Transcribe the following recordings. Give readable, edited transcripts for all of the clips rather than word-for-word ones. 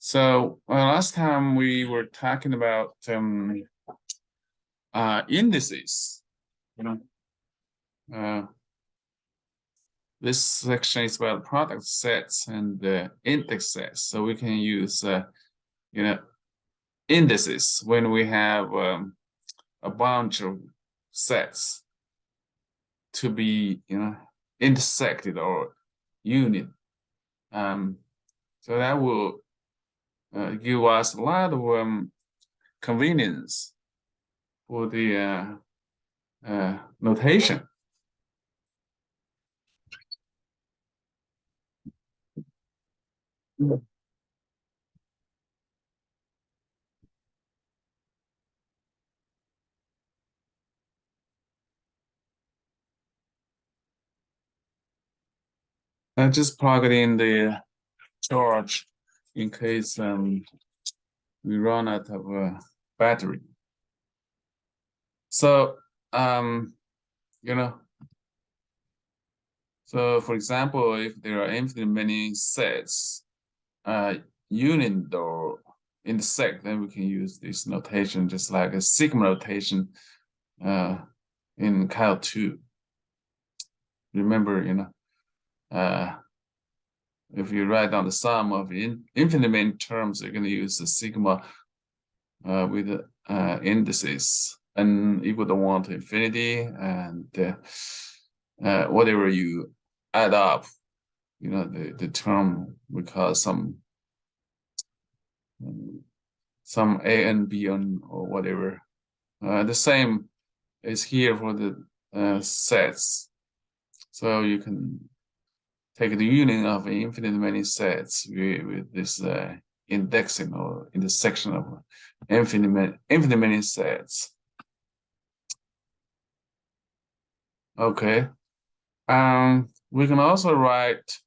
So last time we were talking about indices. You know, uh, this section is about product sets and index sets. So we can use you know indices when we have a bunch of sets to be intersected or unit. So that will give us a lot of convenience for the notation. I just plug it in the charge in case we run out of battery. So you know, so for example, if there are infinitely many sets, unit or intersect, then we can use this notation just like a sigma notation in Cal 2. Remember, if you write down the sum of infinite many terms, you're going to use the sigma with indices n equal to 1 to infinity, and whatever you add up, the term we call some a and b or whatever. The same is here for the sets. So you can take the union of infinite many sets with this indexing or intersection of infinite many sets. Okay. We can also write,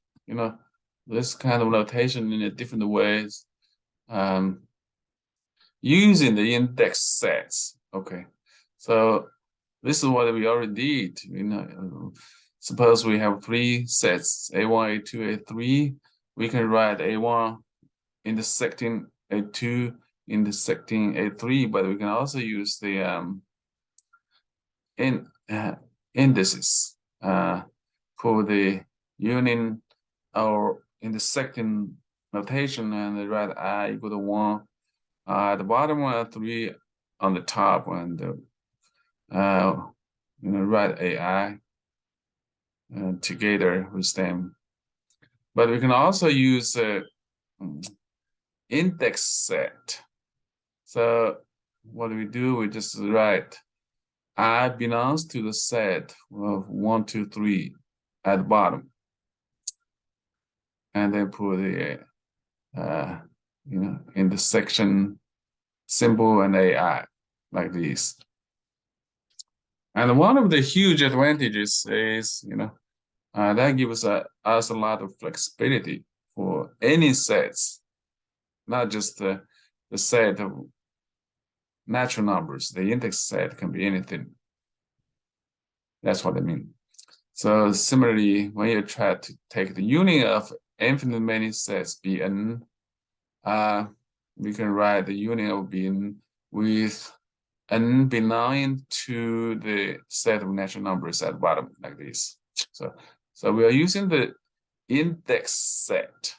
this kind of notation in a different ways, using the index sets. Okay. So this is what we already did. Suppose we have 3 sets, A1, A2, A3. We can write A1 intersecting A2, intersecting A3, but we can also use the indices for the union or intersecting notation, and write I equal to 1 at the bottom, 3 on the top, and write AI together with them. But we can also use index set. So what do? We just write I belongs to the set of 1, 2, 3 at the bottom, and then put the intersection symbol and AI like this. And one of the huge advantages is that gives us a lot of flexibility for any sets, not just the set of natural numbers. The index set can be anything. That's what I mean. So similarly, when you try to take the union of infinite many sets Bn, we can write the union of Bn with n belonging to the set of natural numbers at the bottom like this. So we are using the index set.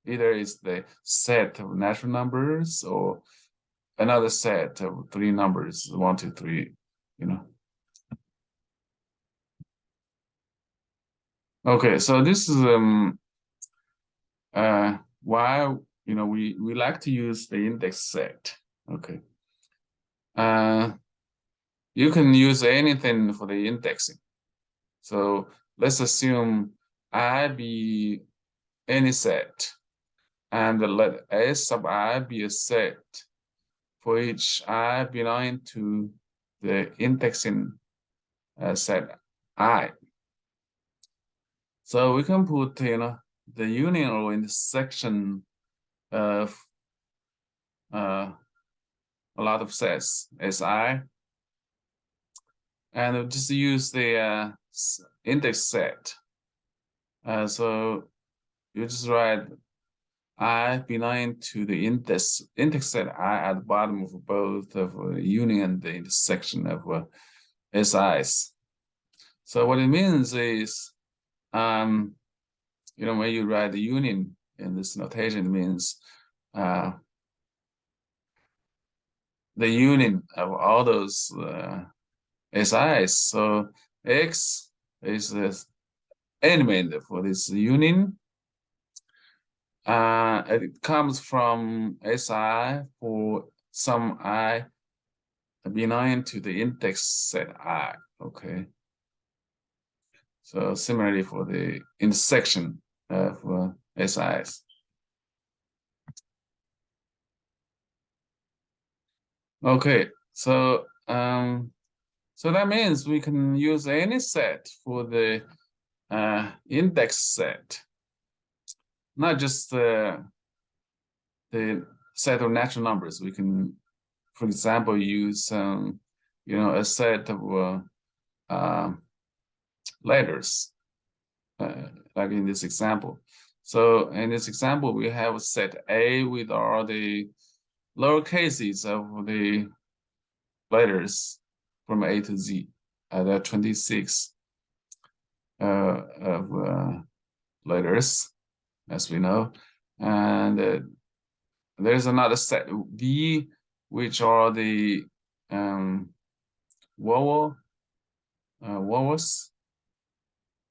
Either it's the set of natural numbers or another set of 3 numbers, 1, 2, 3, Okay, so this is why we like to use the index set. Okay. You can use anything for the indexing. So let's assume I be any set, and let S sub I be a set for which I belong to the indexing set I. So we can put the union or intersection of a lot of sets as I, and we'll just use the index set. So you just write I belong to the index set I at the bottom of both of union and the intersection of SIs. So what it means is, when you write the union in this notation, it means the union of all those SIs. So X is the element for this union. It comes from SI for some I belonging to the index set I. Okay. So similarly for the intersection of SIs. Okay, so that means we can use any set for the index set, not just the set of natural numbers. We can, for example, use a set of letters, like in this example. So in this example, we have a set A with all the lower cases of the letters from A to Z. There are 26 of letters, as we know. And there's another set B, which are the vowels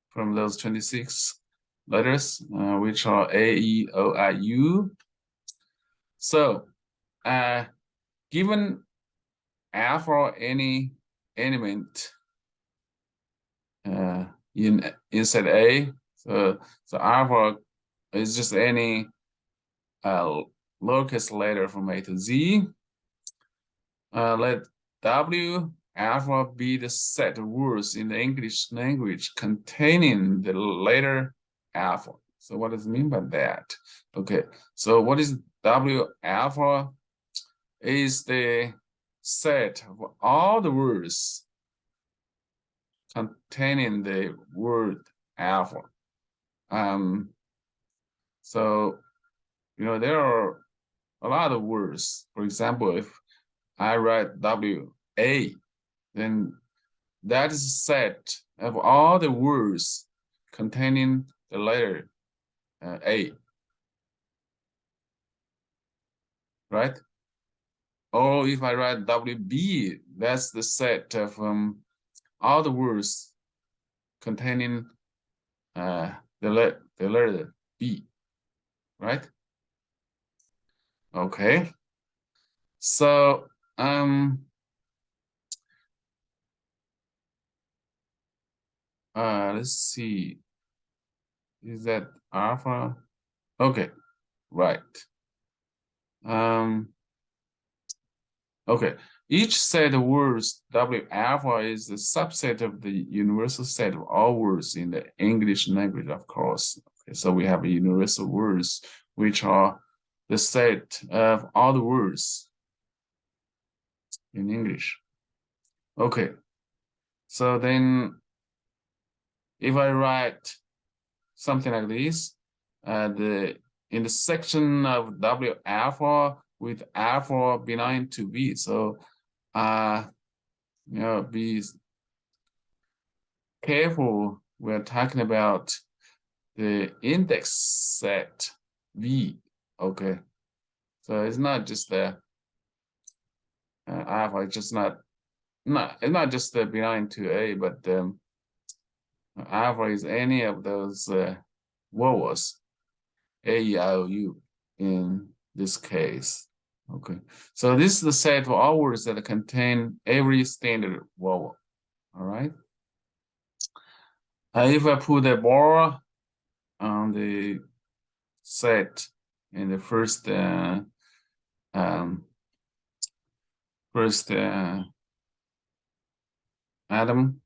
from those 26 letters, which are A, E, O, I, U. So given F or any element in set A, so alpha is just any lowercase letter from A to Z. Let W alpha be the set of words in the English language containing the letter alpha. So what does it mean by that? Okay, so what is W alpha? Is the set of all the words containing the word alpha. So there are a lot of words. For example, if I write WA, then that is a set of all the words containing the letter A, right? Or if I write WB, that's the set of all the words containing the letter B, right? Okay. So let's see. Is that alpha? Okay, right. Okay. Each set of words W alpha is the subset of the universal set of all words in the English language, of course. Okay, so we have universal words, which are the set of all the words in English. Okay. So then if I write something like this, in the section of W alpha with alpha belonging to B. So be careful. We're talking about the index set V. Okay, so it's not just the alpha. It's just it's not just the belonging to A, but alpha is any of those vowels, A, E, I, O, U in this case. Okay, so this is the set of all words that contain every standard vowel. All right. If I put a bar on the set in the first atom,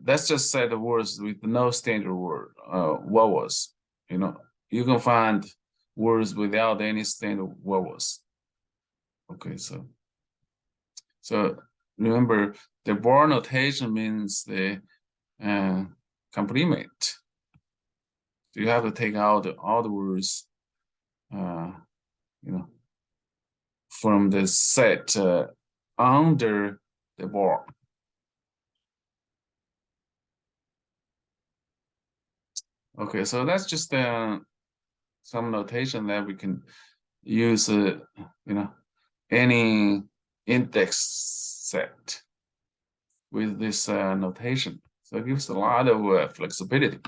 that's just set of words with no standard word vowels. You can find words without any standard vowels. Okay, so remember the bar notation means the complement. So you have to take out all the words you know, from the set under the bar. Okay, so that's just some notation that we can use, any index set with this notation. So it gives a lot of flexibility.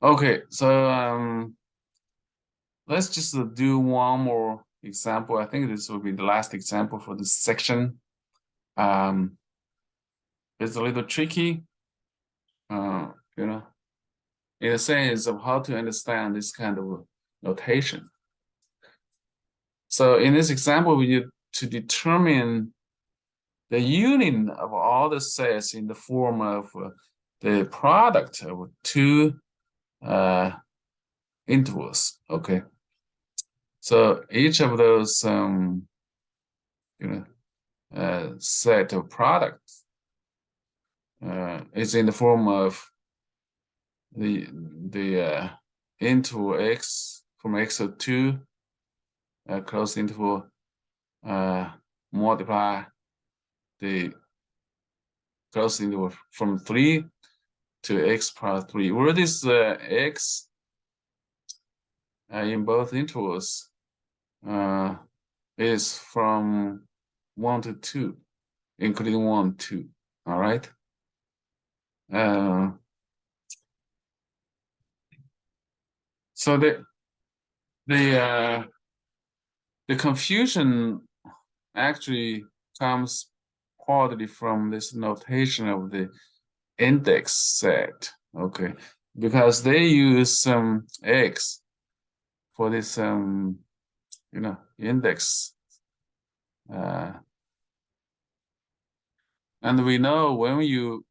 Okay, so let's just do one more example. I think this will be the last example for this section. It's a little tricky, in the sense of how to understand this kind of notation. So in this example, we need to determine the union of all the sets in the form of the product of two intervals. Okay, so each of those set of products is in the form of the interval x from x to 2 close interval multiply the close interval from 3 to x plus 3, where this x in both intervals is from 1 to 2, including 1, 2. All right. So the confusion actually comes partly from this notation of the index set. Okay, because they use some x for this index, and we know when you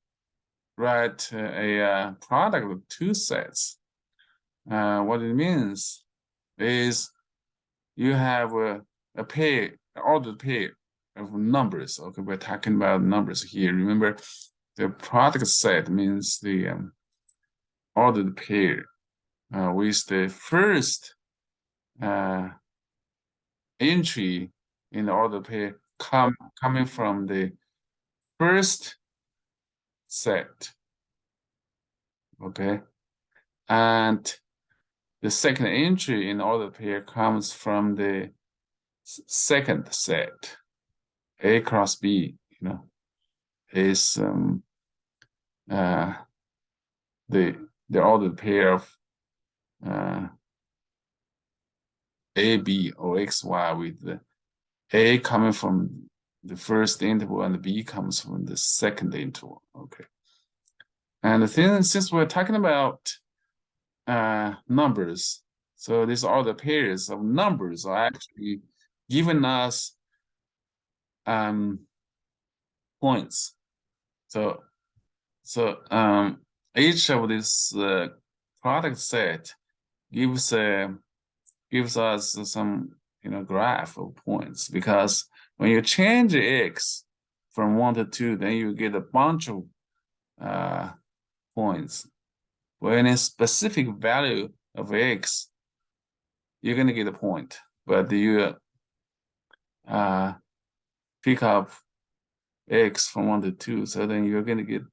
write a product of two sets, what it means is you have a pair, ordered pair of numbers. Okay, we're talking about numbers here. Remember, the product set means the ordered pair with the first entry in the ordered pair coming from the first set. Okay, and the second entry in the ordered pair comes from the second set. A cross B, is the ordered pair of A, B, or X, Y, with the A coming from the first interval and the B comes from the second interval. Okay. And since we're talking about numbers, so these ordered pairs of numbers are actually giving us points. So each of this product set gives us some graph of points, because when you change x from 1 to 2, then you get a bunch of points. When a specific value of x, you're going to get a point, but you pick up x from 1 to 2, so then you're going to get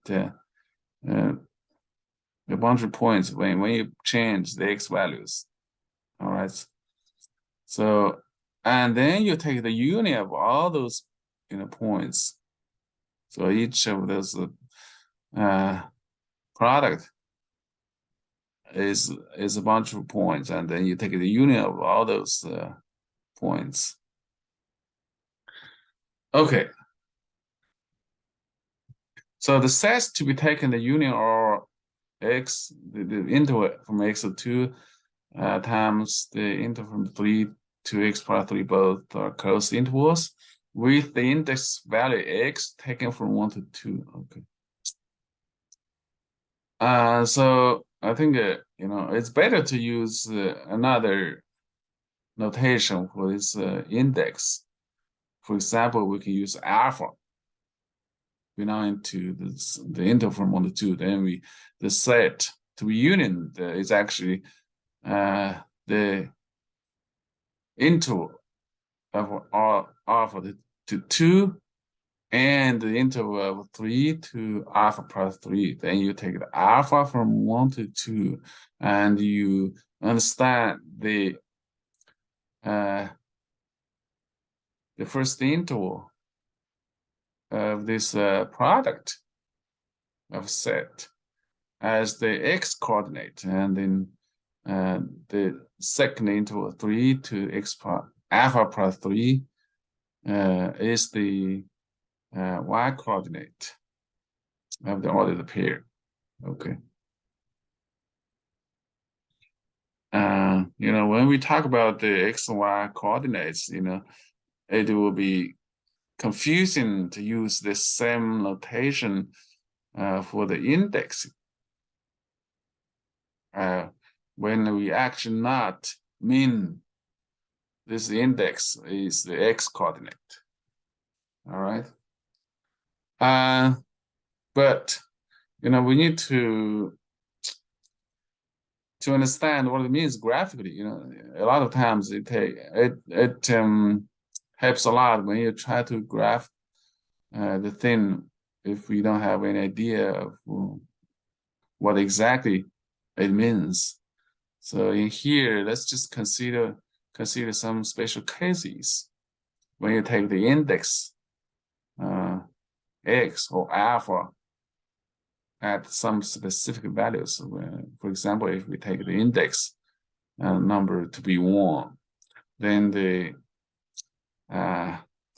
a bunch of points when you change the x values. All right. So, and then you take the union of all those points. So each of those product is a bunch of points, and then you take the union of all those points. Okay. So the sets to be taken, the union are x, the interval from x to 2 times the interval from 3 to x plus 3, both are closed intervals, with the index value x taken from 1 to 2. Okay. So I think it's better to use another notation for this index. For example, we can use alpha belonging to the interval from 1 to 2. Then the set to be union is actually the the interval of alpha to 2 and the interval of 3 to alpha plus 3. Then you take the alpha from 1 to 2, and you understand the first interval of this product of set as the x coordinate, and then the second interval 3 to x alpha plus 3 is the y coordinate of the ordered pair. Okay. When we talk about the x and y coordinates, it will be confusing to use the same notation for the index when we actually not mean this index is the x coordinate. All right. But we need to understand what it means graphically. A lot of times it helps a lot when you try to graph the thing if we don't have any idea of what exactly it means. So in here, let's just consider some special cases when you take the index x or alpha at some specific values. For example, if we take the index number to be 1, then the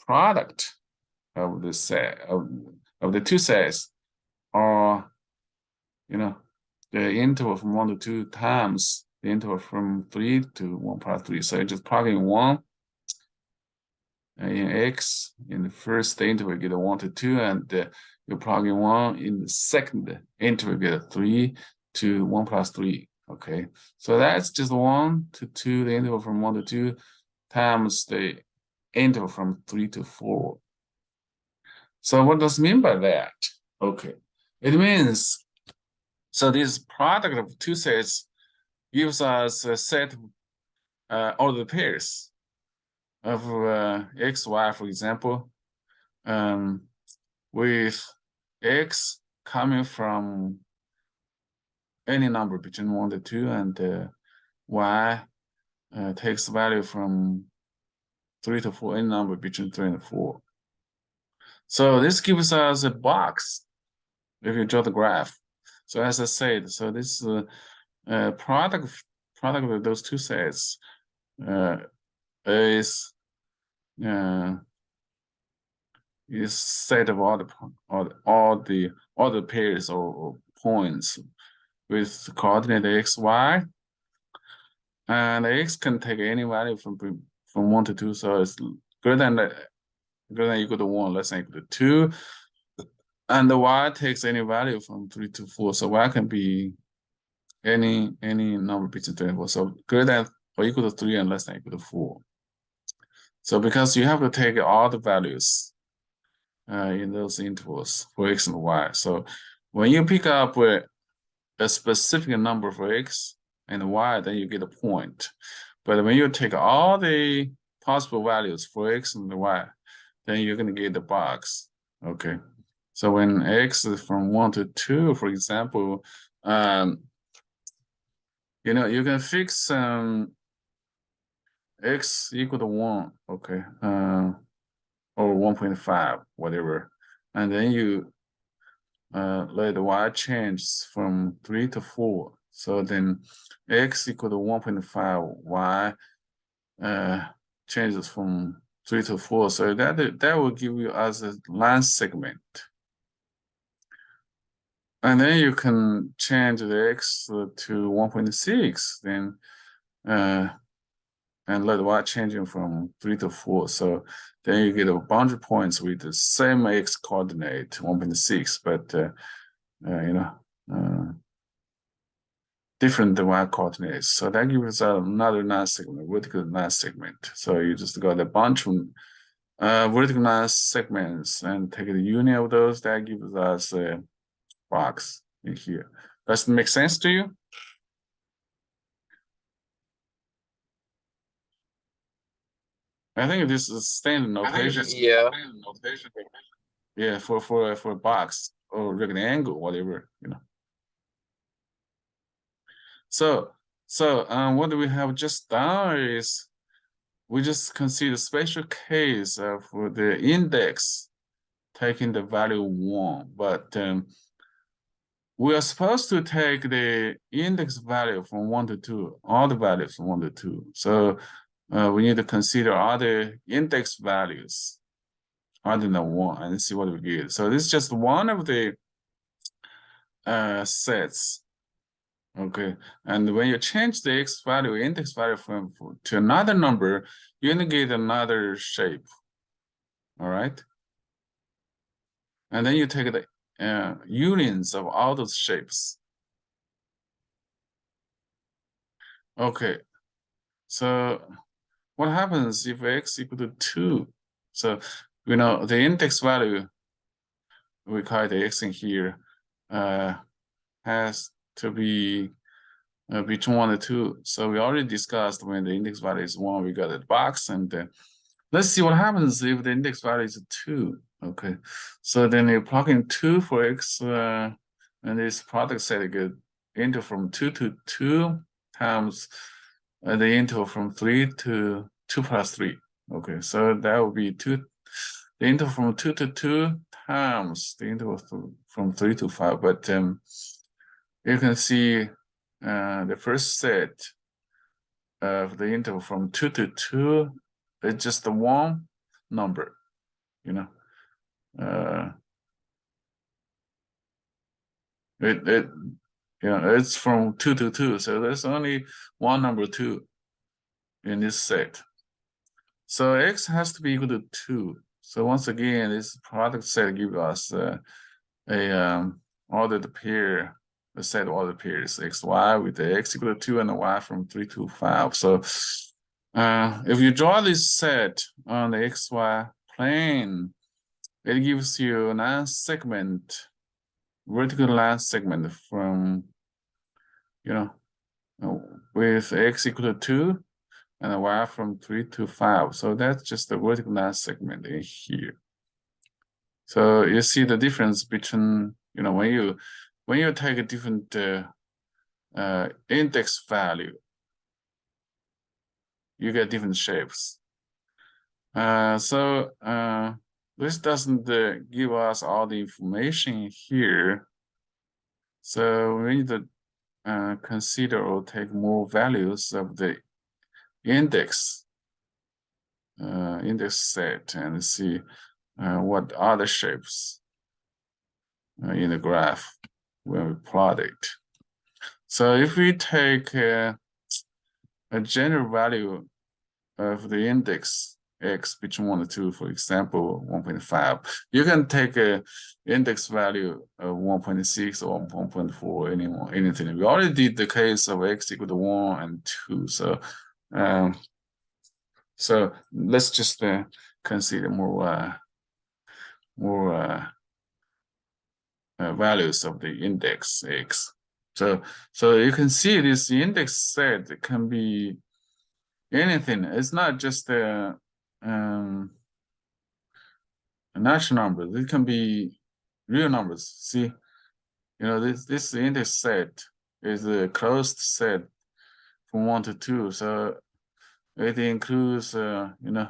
product of the set of the two sets are the interval from 1 to 2 times the interval from 3 to 1 plus 3. So you just plug in 1 in x in the first interval, get a 1 to 2, and you plug in 1 in the second interval, get a 3 to 1 plus 3. Okay, so that's just 1 to 2, the interval from 1 to 2 times the interval from 3 to 4. So what does it mean by that? Okay, it means, so this product of two sets gives us a set of ordered pairs of x, y, for example, with x coming from any number between 1 to 2, and y takes value from 3 to 4, any number between 3 and 4. So this gives us a box if you draw the graph. So as I said, so this product of those two sets is set of all the pairs or points with coordinate x, y, and x can take any value from 1 to 2. So it's greater than equal to 1, less than equal to 2. And the y takes any value from 3 to 4. So y can be any number between 3 and 4. So greater than or equal to 3 and less than equal to 4. So because you have to take all the values in those intervals for x and y. So when you pick up a specific number for x and y, then you get a point. But when you take all the possible values for x and y, then you're going to get the box. Okay. So when x is from 1 to 2, for example, you can fix x equal to 1, okay, or 1.5, whatever. And then you let the y change from 3 to 4. So then x equal to 1.5, y changes from 3 to 4. So that will give you as a line segment. And then you can change the x to 1.6, then and let y changing from 3 to 4. So then you get a boundary points with the same x coordinate, 1.6, but different y coordinates. So that gives us another line segment, vertical line segment. So you just got a bunch of vertical line segments and take the union of those. That gives us a box in here. Does it make sense to you? I think this is standard notation. Yeah. Yeah, for a box or rectangle, whatever, you know. So what we have just done is we just consider special case of the index taking the value 1, but we are supposed to take the index value from 1 to 2, all the values from 1 to 2. So we need to consider other index values other than 1 and see what we get. So this is just one of the sets. Okay, and when you change the x value, index value from to another number, you're gonna get another shape. All right, and then you take the unions of all those shapes. Okay, so what happens if x equal to 2? So you know the index value, we call it x in here, has to be between 1 and 2. So we already discussed when the index value is 1, we got a box, and let's see what happens if the index value is 2. Okay, so then you plug in 2 for x, and this product set get into from 2 to 2 times the interval from 3 to 2 plus 3. Okay, so that will be 2, the interval from 2 to 2 times the interval from 3 to 5. But you can see the first set of the interval from 2 to 2 is just the one number, you know. It you know, it's from 2 to 2, so there's only one number 2 in this set. So x has to be equal to 2. So once again, this product set gives us a ordered pair, a set ordered pairs x, y with the x equal to 2 and the y from 3 to 5. So if you draw this set on the xy plane, it gives you a line segment, vertical line segment from, you know, with x equal to 2 and a y from 3 to 5. So that's just the vertical line segment in here. So you see the difference between, you know, when you take a different index value, you get different shapes. So this doesn't give us all the information here. So we need to consider or take more values of the index set and see what other shapes in the graph when we plot it. So if we take a general value of the index x between 1 and 2, for example, 1.5, you can take a index value of 1.6 or 1.4, anything. We already did the case of x equal to 1 and 2. So let's just consider more values of the index x. So you can see this index set can be anything. It's not just natural numbers. It can be real numbers. See, you know, this index set is a closed set from 1 to 2. So it includes you know,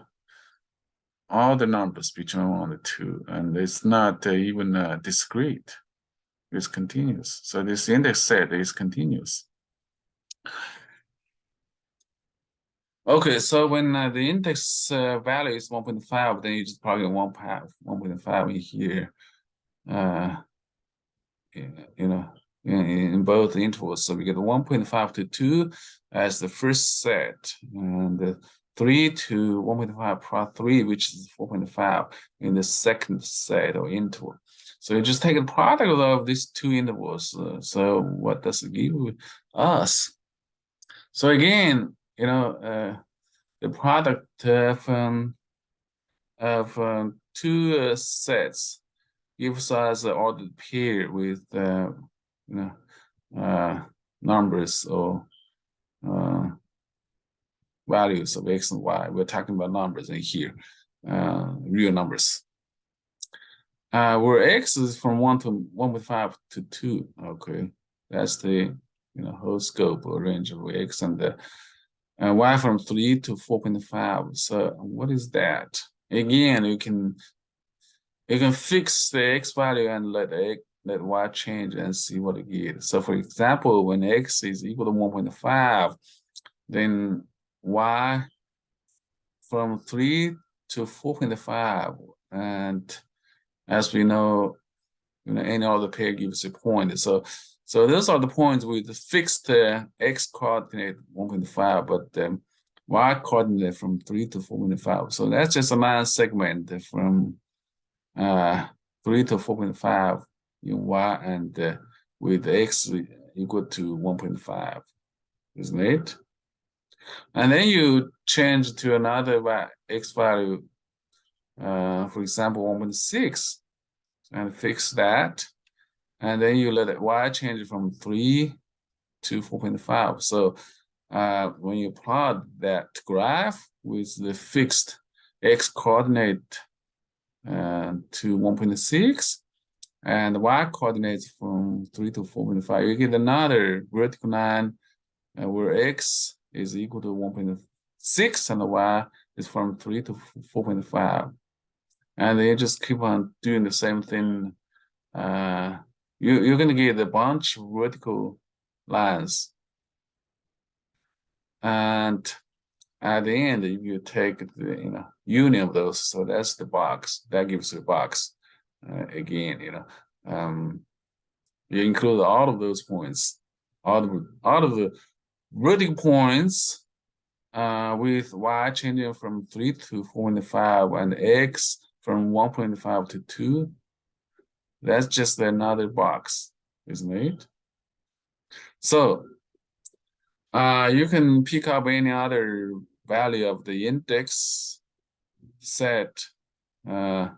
all the numbers between 1 and 2, and it's not even discrete. It's continuous. So this index set is continuous. Okay, so when the index value is 1.5, then you just plug in 1.5 in here, you know, in both intervals. So we get 1.5 to 2 as the first set, and 3 to 1.5 plus 3, which is 4.5 in the second set or interval. So you just take the product of these two intervals. So what does it give us? So again, you know, the product of two sets gives us an ordered pair with you know, numbers or values of x and y. We're talking about numbers in here, real numbers. Where x is from 1.5 to 2. Okay, that's the whole scope or range of x, and the y from 3 to 4.5. So what is that? Again, you can fix the x value and let y change and see what it gives. So for example, when x is equal to 1.5, then y from 3 to 4.5, and as we know, any other pair gives a point. So those are the points with the fixed x coordinate 1.5, but y coordinate from 3 to 4.5. So that's just a line segment from 3 to 4.5 in y, and with x equal to 1.5, isn't it? And then you change to another x value, for example, 1.6, and fix that. And then you let y change from 3 to 4.5. So when you plot that graph with the fixed x coordinate to 1.6 and y coordinates from 3 to 4.5, you get another vertical line where x is equal to 1.6 and the y is from 3 to 4.5. And then you just keep on doing the same thing. You're going to get a bunch of vertical lines. And at the end, if you take the union of those, so that's the box. That gives you a box. Again, you include all of those points, all of the vertical points with y changing from 3 to 4.5 and x from 1.5 to 2. That's just another box, isn't it? So you can pick up any other value of the index set, 1.1,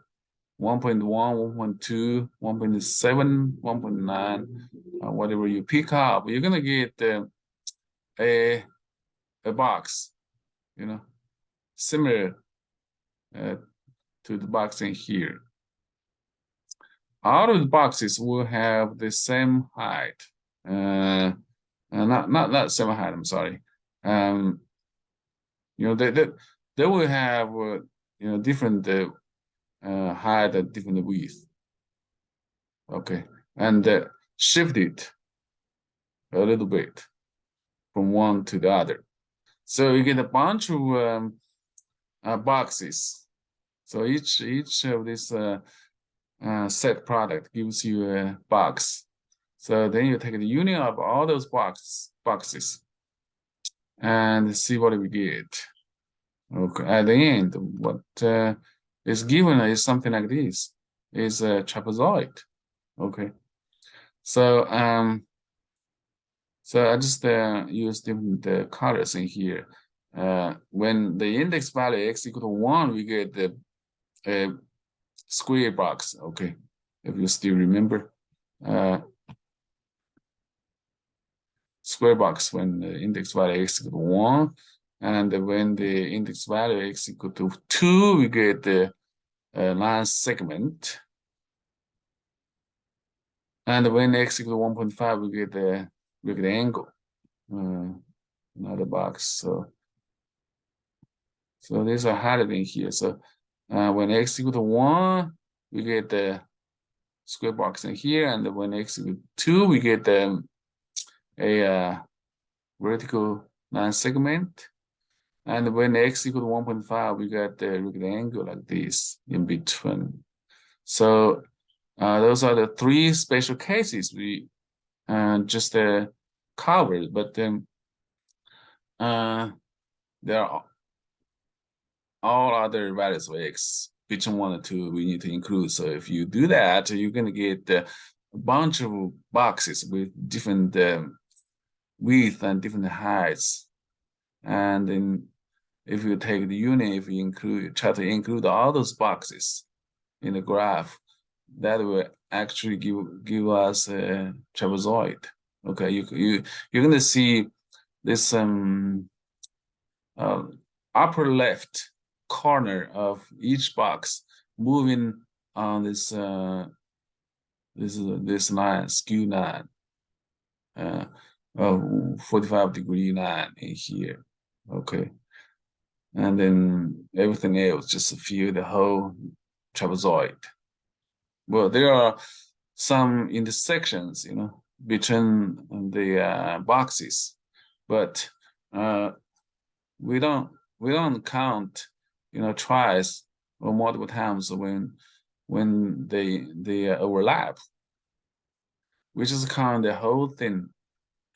1.2, 1.7, 1.9, whatever you pick up, you're gonna get a box, similar to the box in here. All of the boxes will have the same height. Not same height, I'm sorry. They will have different height and different width. Okay, and shift it a little bit from one to the other. So you get a bunch of boxes. So each of these set product gives you a box. So then you take the union of all those boxes and see what we get. Okay, at the end, what is given is something like this: is a trapezoid. Okay, so so I just use different colors in here. When the index value x equal to 1, we get the square box. Okay, if you still remember, square box when the index value x equal to 1, and when the index value x equal to 2, we get the line segment. And when x equal to 1.5, we get the rectangle, another box. So these are highlighted in here. So when x equal to 1, we get the square box in here, and when x equal to 2, we get a vertical line segment. And when x equal to 1.5, we got the rectangle like this in between. So those are the 3 special cases we just covered, but then there are all other values of x, between 1 and 2 we need to include. So if you do that, you're going to get a bunch of boxes with different width and different heights. And then if you take the union, if you try to include all those boxes in the graph, that will actually give us a trapezoid. Okay, you're going to see this upper left corner of each box, moving on this this line, skew line, 45-degree line in here. Okay. And then everything else just fill the whole trapezoid. Well, there are some intersections, between the boxes, but we don't count, twice or multiple times when they overlap. We just count the whole thing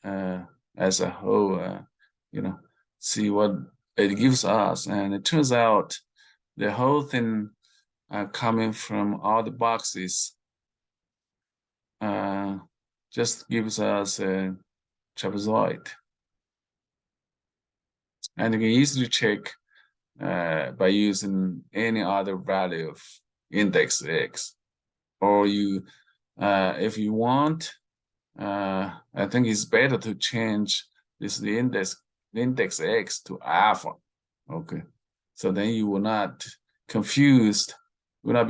as a whole, see what it gives us, and it turns out the whole thing coming from all the boxes just gives us a trapezoid. And you can easily check by using any other value of index x. Or if you want, I think it's better to change the index x to alpha. Okay, so then you will not be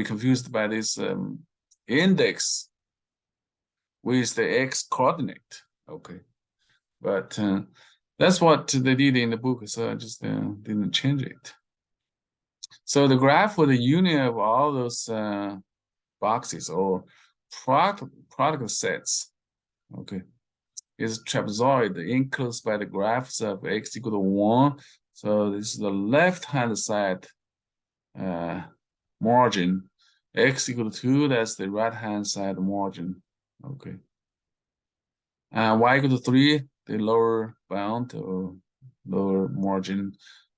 confused by this index with the x coordinate. Okay, but that's what they did in the book, so I just didn't change it. So the graph for the union of all those boxes or product sets, okay, is trapezoid enclosed by the graphs of x equal to 1. So this is the left-hand side margin. X equal to 2, that's the right-hand side margin. Okay. And y equal to 3, the lower bound or lower margin.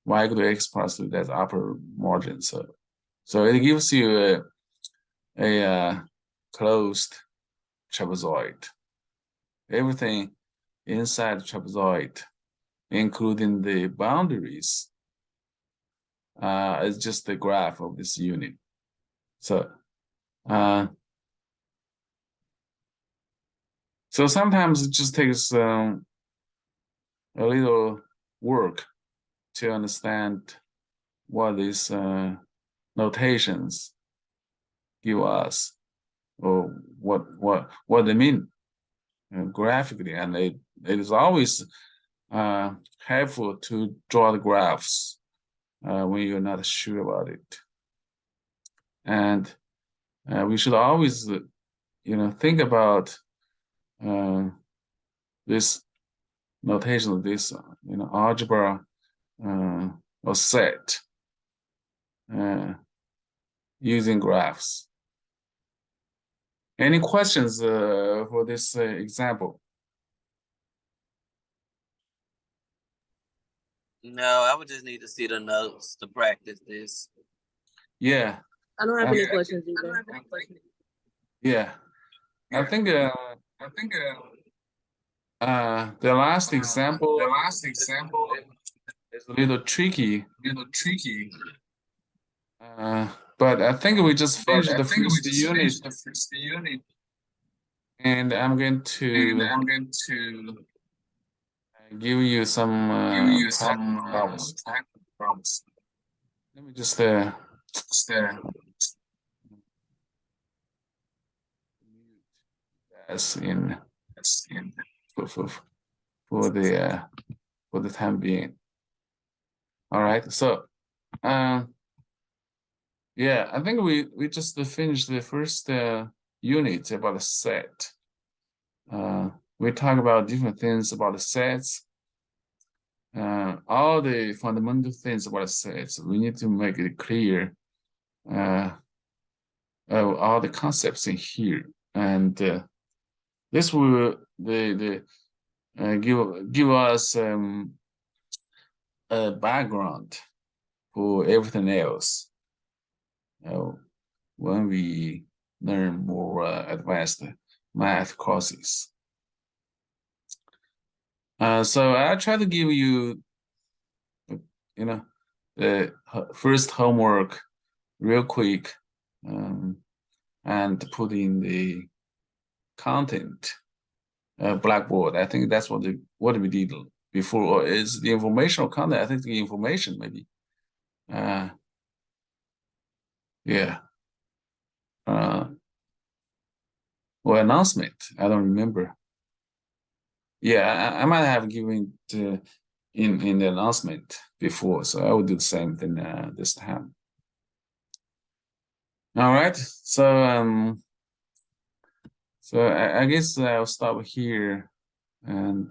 Y equal to x plus 3, that's upper margin. So it gives you a closed trapezoid. Everything inside the trapezoid, including the boundaries, is just the graph of this unit. So sometimes it just takes a little work to understand what these notations give us, or what they mean graphically, and it is always helpful to draw the graphs when you're not sure about it. And we should always, think about this notation of this, algebra or set using graphs. Any questions for this example? No, I would just need to see the notes to practice this. Yeah. I don't have any questions either. Yeah. I think the last example is a little tricky. But I think we just finished the first unit. And I'm going to give you some problems. Let me just as in for the time being. All right, so yeah, I think we just finished the first unit about the set. We talk about different things about the sets. All the fundamental things about the sets. We need to make it clear all the concepts in here, and this will give us a background for everything else when we learn more advanced math courses. So I try to give you, the first homework real quick, and put in the content Blackboard. I think that's what we did before, or is the informational content? I think the information maybe. Yeah. Or announcement. I don't remember. Yeah, I might have given it in the announcement before, so I will do the same thing this time. All right, so I guess I'll stop here, and